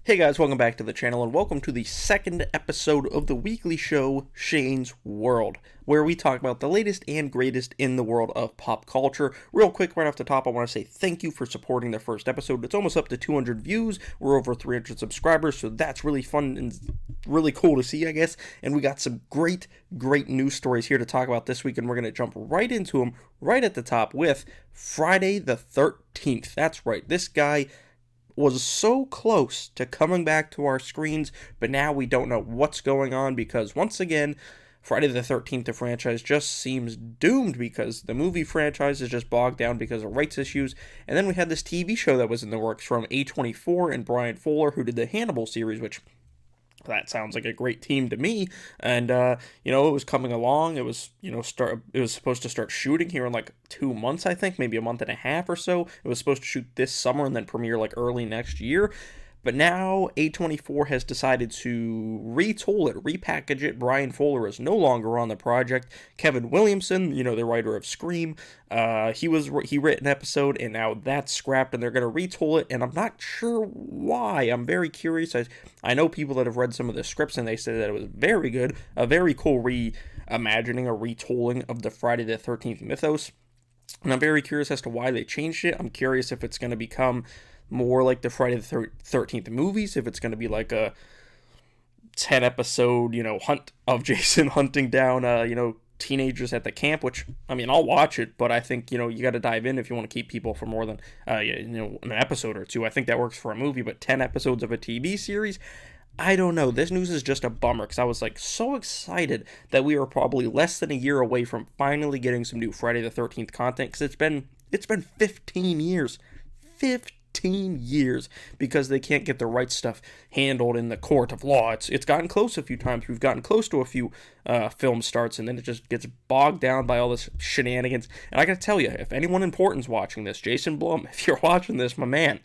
Hey guys, welcome back to the channel and welcome to the second episode of the weekly show Shane's World, where we talk about the latest and greatest in the world of pop culture. Real quick, right off the top, I want to say thank you for supporting the first episode. It's almost up to 200 views. We're over 300 subscribers, so that's really fun and really cool to see, I guess. And we got some great news stories here to talk about this week, and we're going to jump right into them right at the top with Friday the 13th. That's right, this guy was so close to coming back to our screens, but now we don't know what's going on because, once again, Friday the 13th, the franchise just seems doomed because the movie franchise is just bogged down because of rights issues. And then we had this TV show that was in the works from A24 and Brian Fuller, who did the Hannibal series, which that sounds like a great team to me. And it was coming along. It was it was supposed to start shooting here in like 2 months, I think, maybe a month and a half or so. It was supposed to shoot this summer and then premiere like early next year. But now A24 has decided to retool it, repackage it. Brian Fuller is no longer on the project. Kevin Williamson, the writer of Scream, he wrote an episode, and now that's scrapped, and they're going to retool it, and I'm not sure why. I'm very curious. I know people that have read some of the scripts, and they said that it was very good, a very cool reimagining, a retooling of the Friday the 13th mythos. And I'm very curious as to why they changed it. I'm curious if it's going to become more like the Friday the 13th movies, if it's going to be like a 10 episode, hunt of Jason hunting down, teenagers at the camp, which, I'll watch it, but I think, you got to dive in if you want to keep people for more than, an episode or two. I think that works for a movie, but 10 episodes of a TV series, I don't know. This news is just a bummer because I was like so excited that we were probably less than a year away from finally getting some new Friday the 13th content because it's been 15 years. 15 years because they can't get the right stuff handled in the court of law. It's gotten close a few times. We've gotten close to a few film starts, and then it just gets bogged down by all this shenanigans. And I gotta tell you, if anyone important's watching this, Jason Blum, if you're watching this, my man,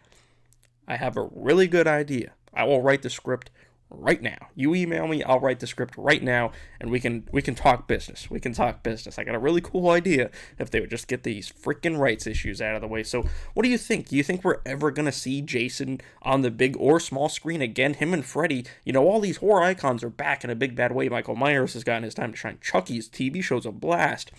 I have a really good idea. I will write the script right now. You email me, I'll write the script right now, and we can talk business. We can talk business. I got a really cool idea if they would just get these freaking rights issues out of the way. So, what do you think? Do you think we're ever gonna see Jason on the big or small screen again? Him and Freddy, all these horror icons are back in a big bad way. Michael Myers has gotten his time to shine. Chucky's TV show's a blast.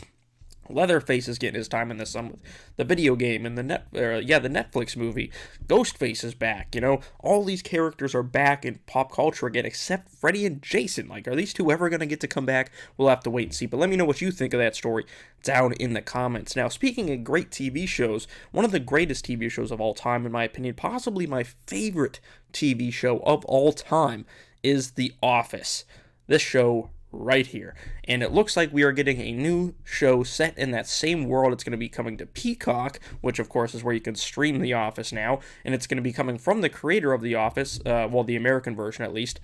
Leatherface is getting his time in the sun with the video game and the Netflix movie. Ghostface is back. All these characters are back in pop culture again, except Freddy and Jason. Like, are these two ever going to get to come back? We'll have to wait and see. But let me know what you think of that story down in the comments. Now, speaking of great TV shows, one of the greatest TV shows of all time, in my opinion, possibly my favorite TV show of all time, is The Office. This show right here. And it looks like we are getting a new show set in that same world. It's going to be coming to Peacock, which of course is where you can stream The Office now, and it's going to be coming from the creator of The Office, the American version at least,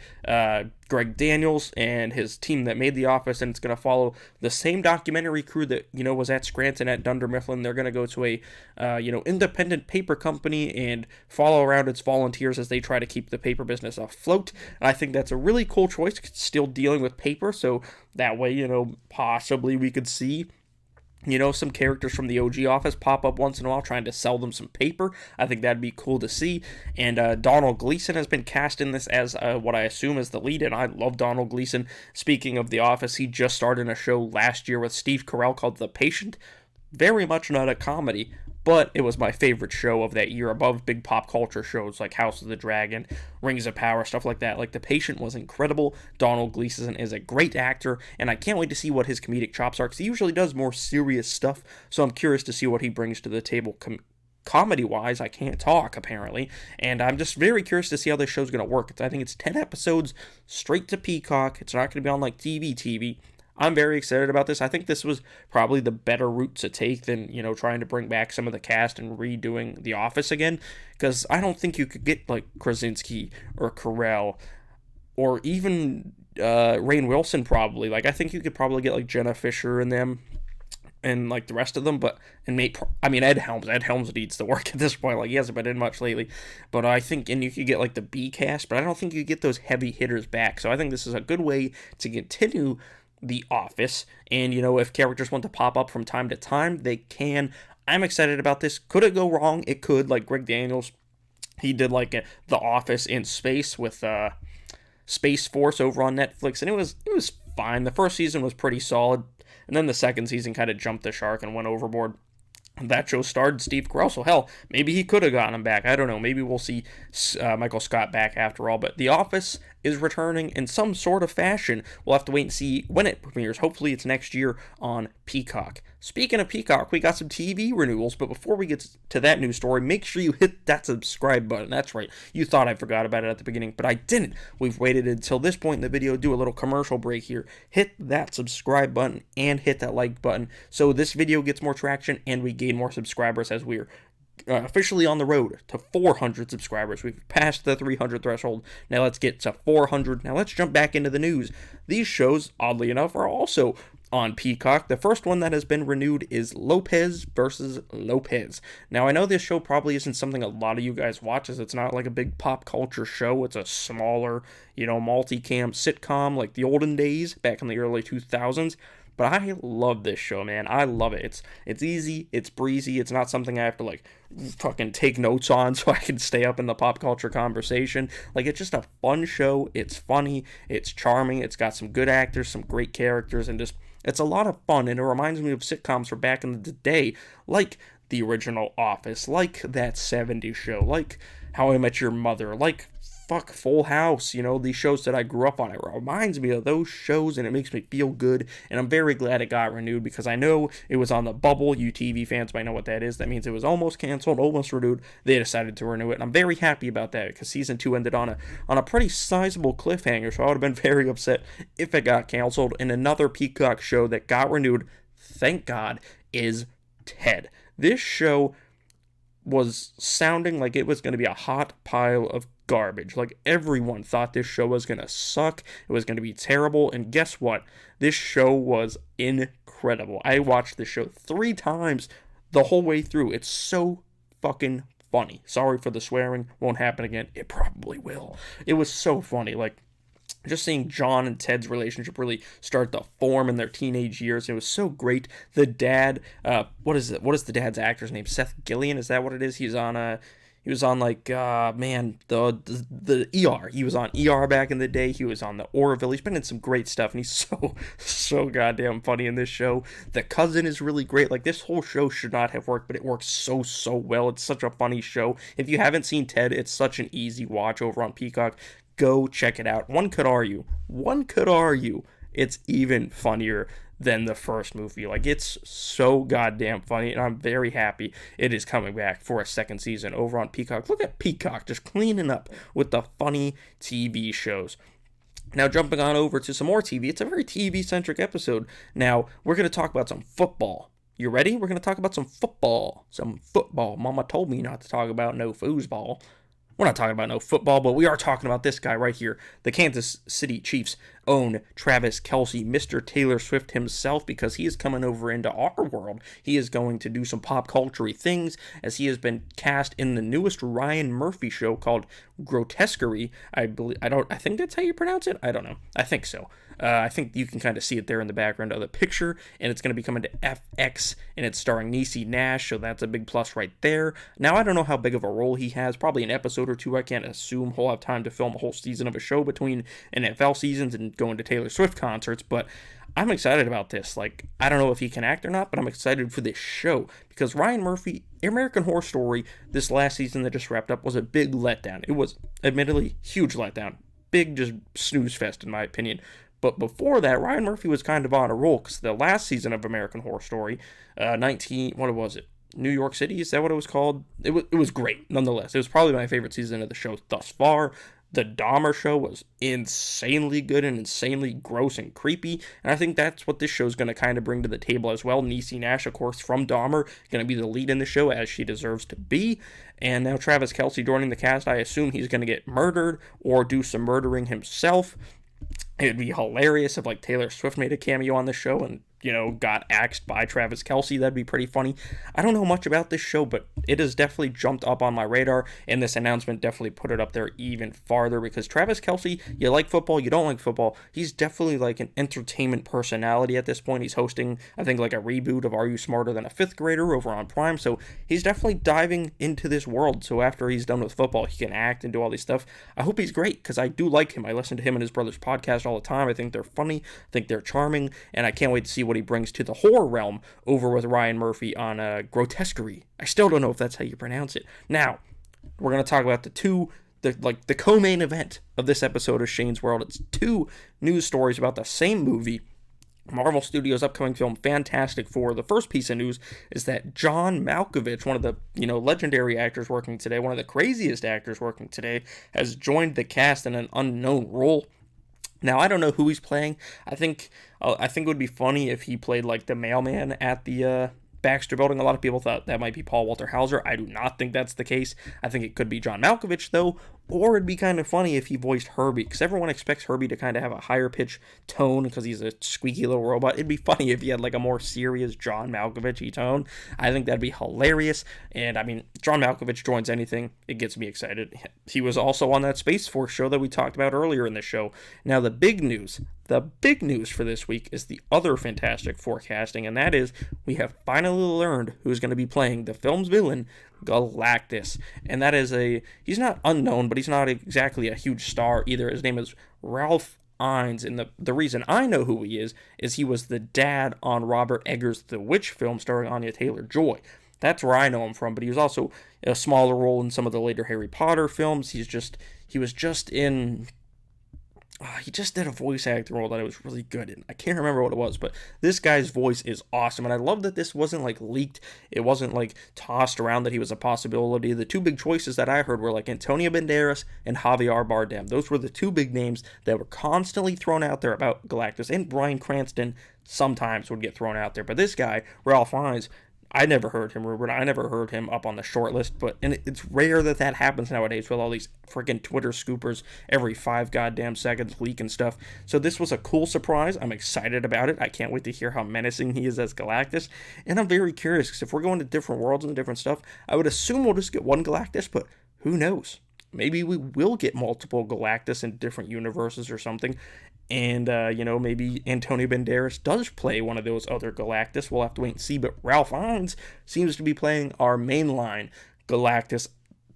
Greg Daniels and his team that made The Office, and it's going to follow the same documentary crew that, was at Scranton at Dunder Mifflin. They're going to go to a, independent paper company and follow around its volunteers as they try to keep the paper business afloat. And I think that's a really cool choice, still dealing with paper, so that way, possibly we could see some characters from the OG Office pop up once in a while trying to sell them some paper. I think that'd be cool to see. And Donald Gleason has been cast in this as what I assume is the lead, and I love Donald Gleason. Speaking of The Office, he just starred in a show last year with Steve Carell called The Patient. Very much not a comedy, but it was my favorite show of that year, above big pop culture shows like House of the Dragon, Rings of Power, stuff like that. Like, The Patient was incredible. Donald Gleason is a great actor, and I can't wait to see what his comedic chops are, because he usually does more serious stuff, so I'm curious to see what he brings to the table comedy-wise. I can't talk, apparently, and I'm just very curious to see how this show's going to work. I think it's 10 episodes straight to Peacock. It's not going to be on, like, TV. I'm very excited about this. I think this was probably the better route to take than, trying to bring back some of the cast and redoing The Office again, because I don't think you could get, like, Krasinski or Carell or even Rainn Wilson, probably. Like, I think you could probably get, like, Jenna Fisher and them and, like, the rest of them, Ed Helms. Ed Helms needs to work at this point. Like, he hasn't been in much lately, but I think, and you could get, like, the B cast, but I don't think you get those heavy hitters back, so I think this is a good way to continue The Office, and if characters want to pop up from time to time, they can. I'm excited about this. Could it go wrong? It could. Like, Greg Daniels He did like The Office in space with Space Force over on Netflix, and it was fine. The first season was pretty solid, and then the second season kind of jumped the shark and went overboard. That show starred Steve Carell, so hell, maybe he could have gotten him back. I don't know. Maybe we'll see Michael Scott back after all. But The Office is returning in some sort of fashion. We'll have to wait and see when it premieres. Hopefully it's next year on Peacock. Speaking of Peacock, we got some TV renewals, but before we get to that news story, make sure you hit that subscribe button. That's right. You thought I forgot about it at the beginning, but I didn't. We've waited until this point in the video to do a little commercial break here. Hit that subscribe button and hit that like button so this video gets more traction and we gain more subscribers as we're officially on the road to 400 subscribers. We've passed the 300 threshold. Now let's get to 400. Now let's jump back into the news. These shows, oddly enough, are also on Peacock. The first one that has been renewed is Lopez versus Lopez. Now, I know this show probably isn't something a lot of you guys watch, as it's not like a big pop culture show. It's a smaller, multicam sitcom like the olden days back in the early 2000s. But I love this show, man. I love it. It's easy. It's breezy. It's not something I have to fucking take notes on so I can stay up in the pop culture conversation. It's just a fun show. It's funny. It's charming. It's got some good actors, some great characters, and it's a lot of fun. And it reminds me of sitcoms from back in the day, like the original Office, like That 70s Show, like How I Met Your Mother, like Full House, these shows that I grew up on. It reminds me of those shows, and it makes me feel good, and I'm very glad it got renewed, because I know it was on the bubble. You TV fans might know what that is. That means it was almost canceled, almost renewed. They decided to renew it, and I'm very happy about that, because season 2 ended on a pretty sizable cliffhanger, so I would have been very upset if it got canceled. And another Peacock show that got renewed, thank God, is Ted. This show was sounding like it was going to be a hot pile of garbage. Everyone thought this show was going to suck. It was going to be terrible. And guess what? This show was incredible. I watched this show 3 times the whole way through. It's so fucking funny. Sorry for the swearing. Won't happen again. It probably will. It was so funny. Just seeing John and Ted's relationship really start to form in their teenage years. It was so great. The dad, what is the dad's actor's name? Seth Gillian, is that what it is? He was on the ER. He was on ER back in the day. He was on the Orville. He's been in some great stuff, and he's so goddamn funny in this show. The cousin is really great. This whole show should not have worked, but it works so well. It's such a funny show. If you haven't seen Ted, it's such an easy watch over on Peacock. Go check it out. One could argue it's even funnier than the first movie. It's so goddamn funny, and I'm very happy it is coming back for a second season over on Peacock. Look at Peacock just cleaning up with the funny TV shows. Now, jumping on over to some more TV. It's a very TV-centric episode. Now, we're going to talk about some football. You ready? We're going to talk about some football. Mama told me not to talk about no foosball. We're not talking about no football, but we are talking about this guy right here. The Kansas City Chiefs own Travis Kelce, Mr. Taylor Swift himself, because he is coming over into our world. He is going to do some pop culture-y things, as he has been cast in the newest Ryan Murphy show called Grotesquerie. I think that's how you pronounce it. I don't know. I think so. I think you can kind of see it there in the background of the picture, and it's going to be coming to FX, and it's starring Niecy Nash, so that's a big plus right there. Now, I don't know how big of a role he has, probably an episode or 2. I can't assume he'll have time to film a whole season of a show between NFL seasons and going to Taylor Swift concerts, but I'm excited about this. I don't know if he can act or not, but I'm excited for this show, because Ryan Murphy, American Horror Story, this last season that just wrapped up, was a big letdown. It was, admittedly, huge letdown. Big, just snooze fest, in my opinion. But before that, Ryan Murphy was kind of on a roll, because the last season of American Horror Story, what was it? New York City, is that what it was called? It was great, nonetheless. It was probably my favorite season of the show thus far. The Dahmer show was insanely good and insanely gross and creepy, and I think that's what this show is going to kind of bring to the table as well. Niecy Nash, of course, from Dahmer, going to be the lead in the show, as she deserves to be. And now Travis Kelce joining the cast. I assume he's going to get murdered or do some murdering himself. It would be hilarious if Taylor Swift made a cameo on the show, and got axed by Travis Kelce. That'd be pretty funny. I don't know much about this show, but it has definitely jumped up on my radar, and this announcement definitely put it up there even farther because Travis Kelce, you like football, you don't like football, he's definitely like an entertainment personality at this point. He's hosting, I think, like a reboot of Are You Smarter Than a Fifth Grader over on Prime, so he's definitely diving into this world. So after he's done with football, he can act and do all these stuff. I hope he's great because I do like him. I listen to him and his brother's podcast all the time. I think they're funny, I think they're charming, and I can't wait to see what he brings to the horror realm over with Ryan Murphy on Grotesquerie. I still don't know if that's how you pronounce it. Now, we're going to talk about the co-main event of this episode of Shane's World. It's two news stories about the same movie. Marvel Studios' upcoming film Fantastic Four. The first piece of news is that John Malkovich, one of the legendary actors working today, one of the craziest actors working today, has joined the cast in an unknown role. Now, I don't know who he's playing. I think it would be funny if he played like the mailman at the Baxter Building. A lot of people thought that might be Paul Walter Hauser. I do not think that's the case. I think it could be John Malkovich, though, or it'd be kind of funny if he voiced Herbie, because everyone expects Herbie to kind of have a higher pitch tone because he's a squeaky little robot. It'd be funny if he had like a more serious John Malkovich-y tone. I think that'd be hilarious, and I mean, John Malkovich joins anything, it gets me excited. He was also on that Space Force show that we talked about earlier in the show. Now, the big news for this week is the other Fantastic Four casting, and that is we have finally learned who's going to be playing the film's villain, Galactus. And that is he's not unknown, but he's not exactly a huge star either. His name is Ralph Fiennes, and the reason I know who he is he was the dad on Robert Eggers' The Witch film starring Anya Taylor-Joy. That's where I know him from, but he was also a smaller role in some of the later Harry Potter films. He just did a voice acting role that I was really good in. I can't remember what it was, but this guy's voice is awesome, and I love that this wasn't like leaked. It wasn't like tossed around that he was a possibility. The two big choices that I heard were like Antonio Banderas and Javier Bardem. Those were the two big names that were constantly thrown out there about Galactus, and Bryan Cranston sometimes would get thrown out there. But this guy, Ralph Fiennes, I never heard him, Ruben. I never heard him up on the short list, and it's rare that happens nowadays with all these freaking Twitter scoopers every 5 goddamn seconds leaking stuff. So this was a cool surprise. I'm excited about it. I can't wait to hear how menacing he is as Galactus, and I'm very curious because if we're going to different worlds and different stuff, I would assume we'll just get one Galactus, but who knows? Maybe we will get multiple Galactus in different universes or something. And, maybe Antonio Banderas does play one of those other Galactus. We'll have to wait and see. But Ralph Fiennes seems to be playing our mainline Galactus.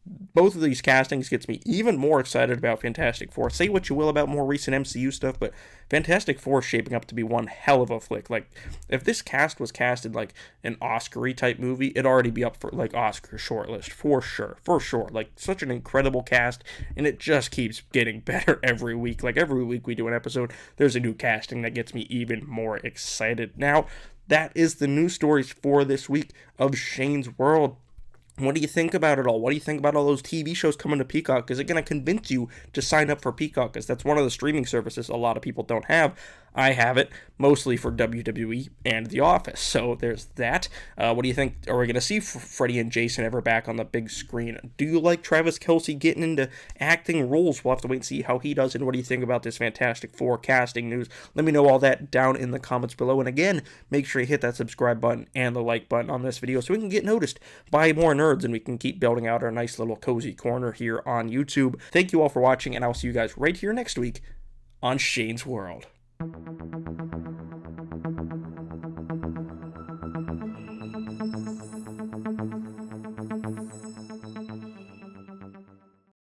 Both of these castings gets me even more excited about Fantastic Four. Say what you will about more recent MCU stuff, but Fantastic Four is shaping up to be one hell of a flick. Like, if this cast was casted like an Oscar-y type movie, it'd already be up for like Oscar shortlist for sure. Like, such an incredible cast, and it just keeps getting better every week. Like, every week we do an episode, there's a new casting that gets me even more excited. Now, that is the news stories for this week of Shane's World. What do you think about it all? What do you think about all those TV shows coming to Peacock? Is it going to convince you to sign up for Peacock? Because that's one of the streaming services a lot of people don't have. I have it, mostly for WWE and The Office. So there's that. What do you think? Are we going to see Freddie and Jason ever back on the big screen? Do you like Travis Kelce getting into acting roles? We'll have to wait and see how he does. And what do you think about this Fantastic Four casting news? Let me know all that down in the comments below. And again, make sure you hit that subscribe button and the like button on this video so we can get noticed by more nerds and we can keep building out our nice little cozy corner here on YouTube. Thank you all for watching, and I'll see you guys right here next week on Shane's World.